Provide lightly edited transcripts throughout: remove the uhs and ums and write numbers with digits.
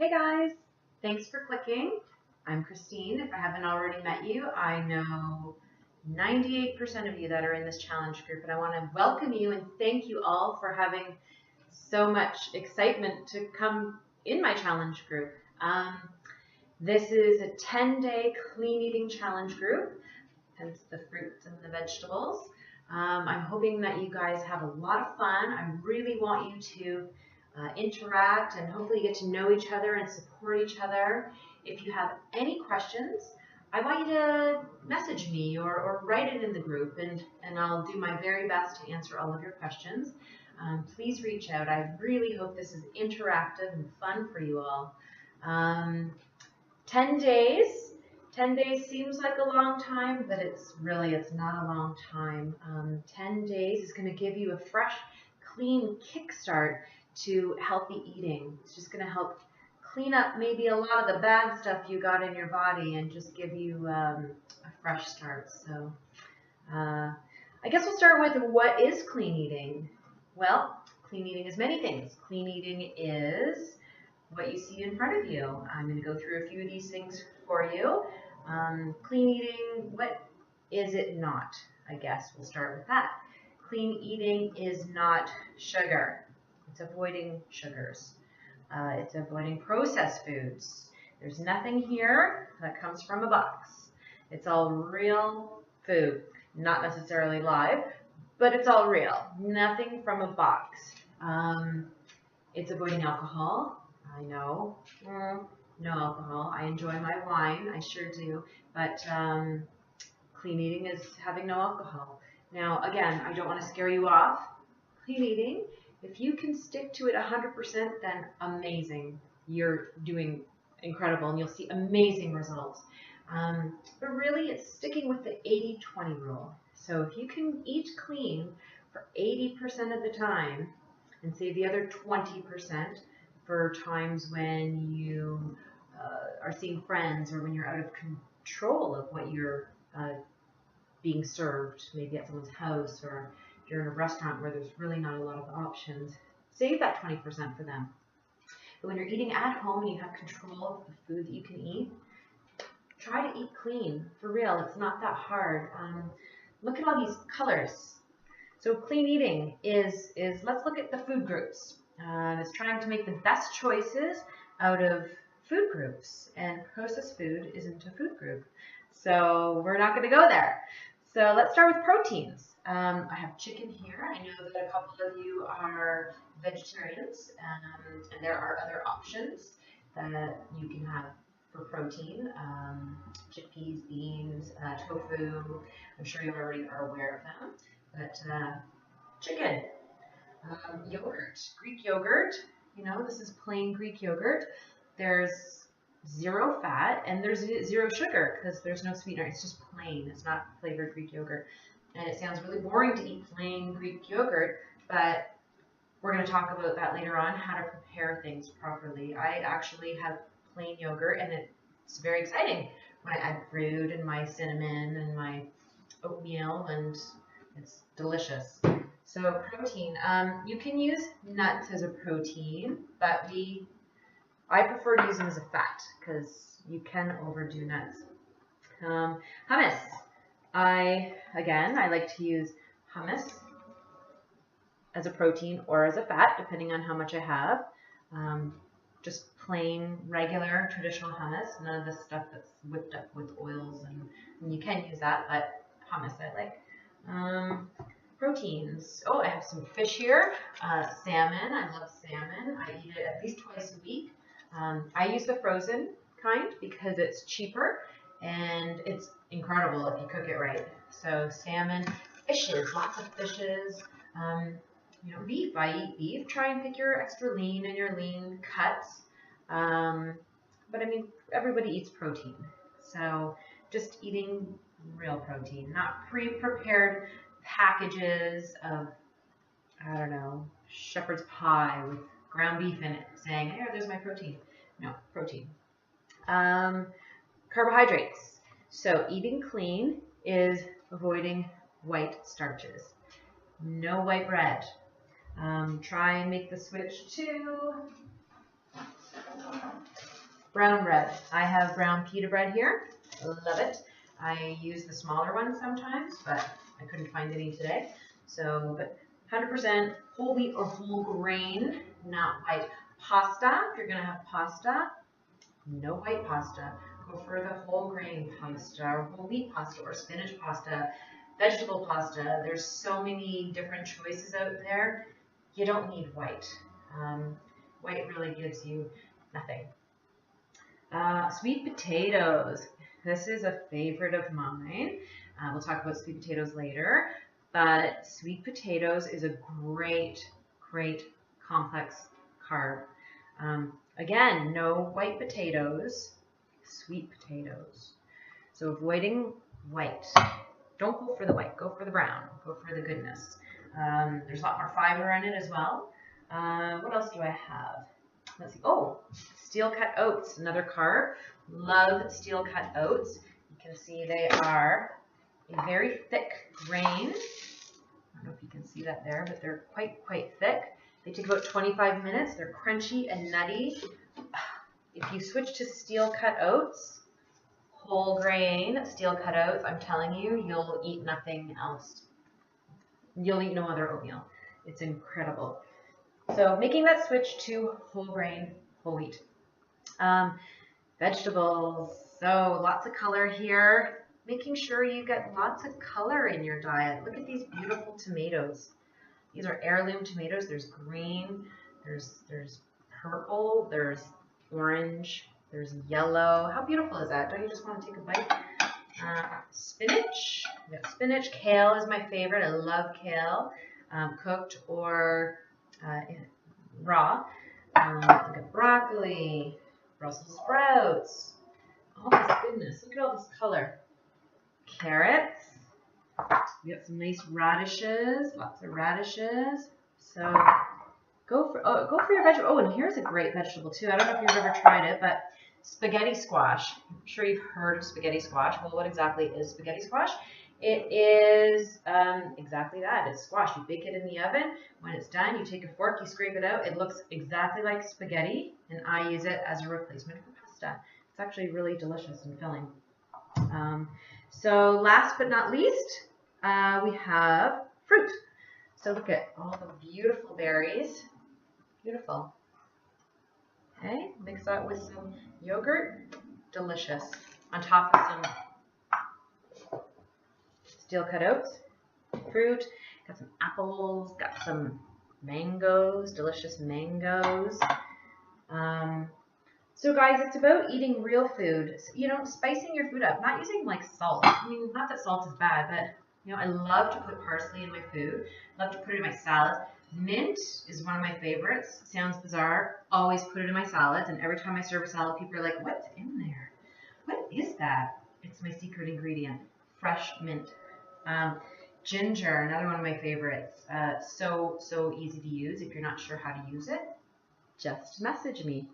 Hey guys, thanks for clicking. I'm Christine. If I haven't already met you, I know 98% of you that are in this challenge group, and I want to welcome you and thank you all for having so much excitement to come in my challenge group. This is a 10-day clean eating challenge group, hence the fruits and the vegetables. I'm hoping that you guys have a lot of fun. I really want you to interact and hopefully get to know each other and support each other. If you have any questions, I want you to message me or write it in the group, and I'll do my very best to answer all of your questions. Please reach out. I really hope this is interactive and fun for you all. 10 days. 10 days seems like a long time, but it's not a long time. 10 days is going to give you a fresh, clean kickstart to healthy eating. It's just going to help clean up maybe a lot of the bad stuff you got in your body and just give you a fresh start. So I guess we'll start with what is clean eating? Well, clean eating is many things. Clean eating is what you see in front of you. I'm going to go through a few of these things for you. Clean eating, what is it not? I guess we'll start with that. Clean eating is not sugar. It's avoiding sugars. It's avoiding processed foods. There's nothing here that comes from a box. It's all real food, not necessarily live, but it's all real. Nothing from a box. It's avoiding alcohol. I know, no alcohol. I enjoy my wine, I sure do, but clean eating is having no alcohol. Now, again, I don't want to scare you off. Clean eating, if you can stick to it 100%, then amazing. You're doing incredible and you'll see amazing results. But really, it's sticking with the 80-20 rule. So if you can eat clean for 80% of the time and save the other 20% for times when you are seeing friends or when you're out of control of what you're being served, maybe at someone's house or if you're in a restaurant where there's really not a lot of options, save that 20% for them. But when you're eating at home and you have control of the food that you can eat, try to eat clean. For real, it's not that hard. Look at all these colors. So clean eating is let's look at the food groups. It's trying to make the best choices out of food groups, and processed food isn't a food group. So we're not going to go there. So let's start with proteins. I have chicken here. I know that a couple of you are vegetarians, and there are other options that you can have for protein. Chickpeas, beans, tofu. I'm sure you already are aware of them. But chicken. Yogurt, Greek yogurt, you know, this is plain Greek yogurt. There's zero fat and there's zero sugar because there's no sweetener. It's just plain. It's not flavored Greek yogurt. And it sounds really boring to eat plain Greek yogurt, but we're going to talk about that later on, how to prepare things properly. I actually have plain yogurt and it's very exciting when I add fruit and my cinnamon and my oatmeal, and it's delicious. So protein, you can use nuts as a protein, but I prefer to use them as a fat because you can overdo nuts. Hummus, I like to use hummus as a protein or as a fat, depending on how much I have. Just plain, regular, traditional hummus, none of the stuff that's whipped up with oils, and you can use that, but hummus I like. Proteins. Oh, I have some fish here. Salmon. I love salmon. I eat it at least twice a week. I use the frozen kind because it's cheaper and it's incredible if you cook it right. So salmon, fishes, lots of fishes. You know, beef. I eat beef. Try and pick your extra lean and your lean cuts. But I mean, everybody eats protein. So just eating real protein, not pre-prepared packages of, I don't know, shepherd's pie with ground beef in it saying, here, there's my protein. No, protein. Carbohydrates. So eating clean is avoiding white starches. No white bread. Try and make the switch to Brown bread. I have brown pita bread here. Love it. I use the smaller ones sometimes, but I couldn't find any today. So, but 100% whole wheat or whole grain, not white. Pasta, if you're gonna have pasta, no white pasta. Go for the whole grain pasta, or whole wheat pasta, or spinach pasta, vegetable pasta. There's so many different choices out there. You don't need white. White really gives you nothing. Sweet potatoes. This is a favorite of mine. We'll talk about sweet potatoes later, but sweet potatoes is a great, great complex carb. Again, no white potatoes, sweet potatoes. So avoiding white. Don't go for the white, go for the brown, go for the goodness. There's a lot more fiber in it as well. What else do I have? Let's see. Oh, steel cut oats, another carb. Love steel cut oats. You can see they are a very thick grain. I don't know if you can see that there, but they're quite thick. They take about 25 minutes. They're crunchy and nutty. If you switch to steel cut oats, whole grain steel cut oats, I'm telling you, you'll eat nothing else. You'll eat no other oatmeal. It's incredible. So making that switch to whole grain, whole wheat. Vegetables, so lots of color here. Making sure you get lots of color in your diet. Look at these beautiful tomatoes. These are heirloom tomatoes. There's green, there's purple, there's orange, there's yellow. How beautiful is that? Don't you just want to take a bite? Spinach. We got spinach. Kale is my favorite. I love kale, cooked or raw. Look at broccoli, Brussels sprouts. All this goodness. Look at all this color. Carrots. We got some nice radishes. Lots of radishes. So go for your vegetable. Oh, and here's a great vegetable too. I don't know if you've ever tried it, but spaghetti squash. I'm sure you've heard of spaghetti squash. Well, what exactly is spaghetti squash? It is exactly that. It's squash. You bake it in the oven. When it's done, you take a fork, you scrape it out. It looks exactly like spaghetti, and I use it as a replacement for pasta. It's actually really delicious and filling. So last but not least, we have fruit. So look at all the beautiful berries. Beautiful. Okay, mix that with some yogurt. Delicious. On top of some steel cut oats, fruit, got some apples, got some mangoes, delicious mangoes. So guys, it's about eating real food, you know, spicing your food up, not using like salt. I mean, not that salt is bad, but you know, I love to put parsley in my food, love to put it in my salads. Mint is one of my favorites. Sounds bizarre, always put it in my salads, and every time I serve a salad, people are like, what's in there? What is that? It's my secret ingredient, fresh mint. Ginger, another one of my favorites. So easy to use. If you're not sure how to use it, just message me.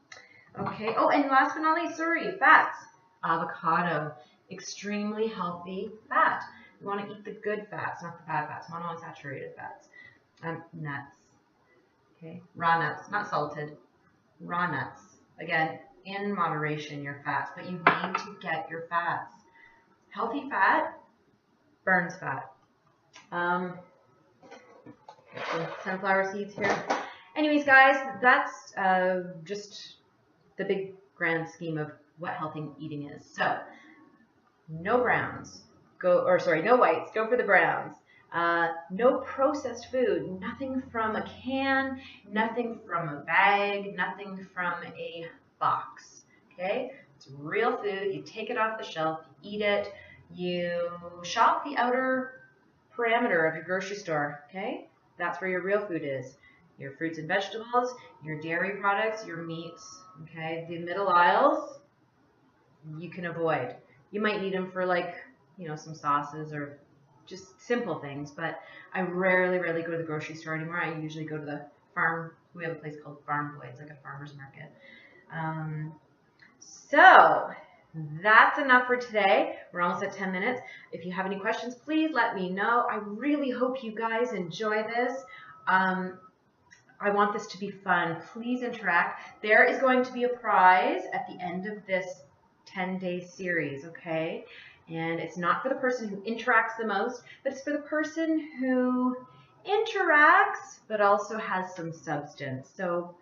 Okay. Oh, and last but not least, sorry, fats. Avocado, extremely healthy fat. You want to eat the good fats, not the bad fats, monounsaturated fats. Nuts. Okay. Raw nuts, not salted. Raw nuts. Again, in moderation, your fats, but you need to get your fats. Healthy fat burns fat. Some sunflower seeds here. Anyways, guys, that's just the big grand scheme of what healthy eating is. So, no browns, no whites, go for the browns. No processed food, nothing from a can, nothing from a bag, nothing from a box. Okay, it's real food. You take it off the shelf, you eat it. You shop the outer parameter of your grocery store. Okay, that's where your real food is. Your fruits and vegetables, your dairy products, your meats. Okay, the middle aisles you can avoid. You might need them for, like, you know, some sauces or just simple things, but I rarely go to the grocery store anymore. I usually go to the farm. We have a place called Farm Boy. It's like a farmer's market. So that's enough for today. We're almost at 10 minutes. If you have any questions, please let me know. I really hope you guys enjoy this. I want this to be fun. Please interact. There is going to be a prize at the end of this 10-day series, okay? And it's not for the person who interacts the most, but it's for the person who interacts but also has some substance. So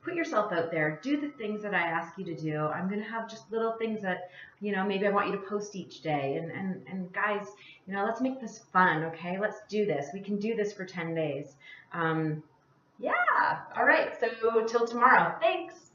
put yourself out there. Do the things that I ask you to do. I'm going to have just little things that, maybe I want you to post each day. And guys, let's make this fun, okay? Let's do this. We can do this for 10 days. Yeah. All right. So till tomorrow. Thanks.